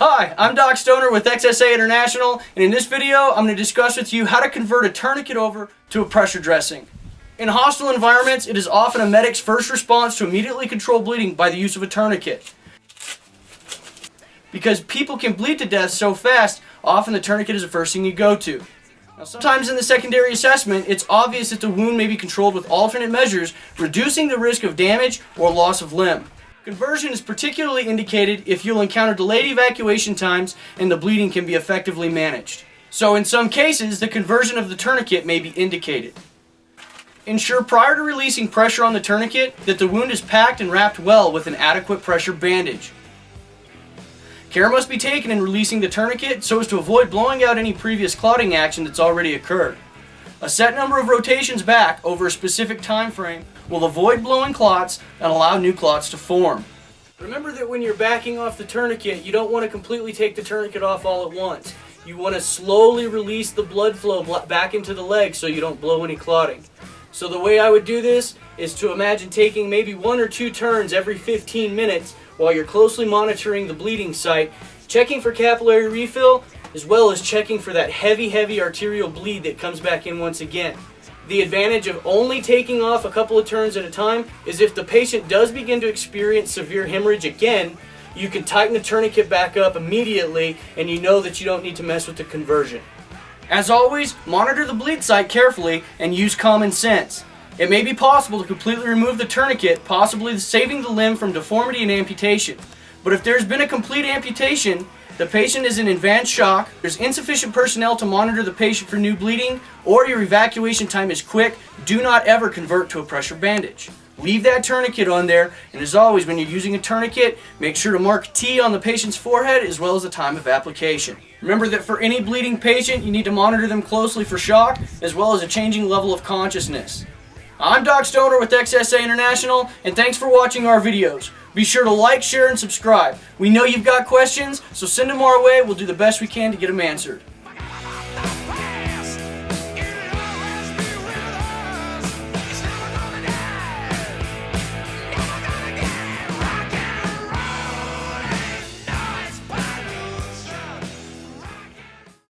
Hi, I'm Doc Stoehner with XSA International, and in this video I'm going to discuss with you how to convert a tourniquet over to a pressure dressing. In hostile environments, it is often a medic's first response to immediately control bleeding by the use of a tourniquet. Because people can bleed to death so fast, often the tourniquet is the first thing you go to. Now, sometimes in the secondary assessment, it's obvious that the wound may be controlled with alternate measures, reducing the risk of damage or loss of limb. Conversion is particularly indicated if you'll encounter delayed evacuation times and the bleeding can be effectively managed. So in some cases, the conversion of the tourniquet may be indicated. Ensure prior to releasing pressure on the tourniquet that the wound is packed and wrapped well with an adequate pressure bandage. Care must be taken in releasing the tourniquet so as to avoid blowing out any previous clotting action that's already occurred. A set number of rotations back over a specific time frame will avoid blowing clots and allow new clots to form. Remember that when you're backing off the tourniquet, you don't want to completely take the tourniquet off all at once. You want to slowly release the blood flow back into the leg so you don't blow any clotting. So the way I would do this is to imagine taking maybe 1 or 2 turns every 15 minutes while you're closely monitoring the bleeding site, checking for capillary refill, as well as checking for that heavy arterial bleed that comes back in once again. The advantage of only taking off a couple of turns at a time is if the patient does begin to experience severe hemorrhage again, you can tighten the tourniquet back up immediately and you know that you don't need to mess with the conversion. As always, monitor the bleed site carefully and use common sense. It may be possible to completely remove the tourniquet, possibly saving the limb from deformity and amputation. But if there's been a complete amputation, the patient is in advanced shock, there's insufficient personnel to monitor the patient for new bleeding, or your evacuation time is quick, do not ever convert to a pressure bandage. Leave that tourniquet on there, and as always, when you're using a tourniquet, make sure to mark T on the patient's forehead as well as the time of application. Remember that for any bleeding patient, you need to monitor them closely for shock, as well as a changing level of consciousness. I'm Doc Stoehner with XSA International, and thanks for watching our videos. Be sure to like, share, and subscribe. We know you've got questions, so send them our way. We'll do the best we can to get them answered.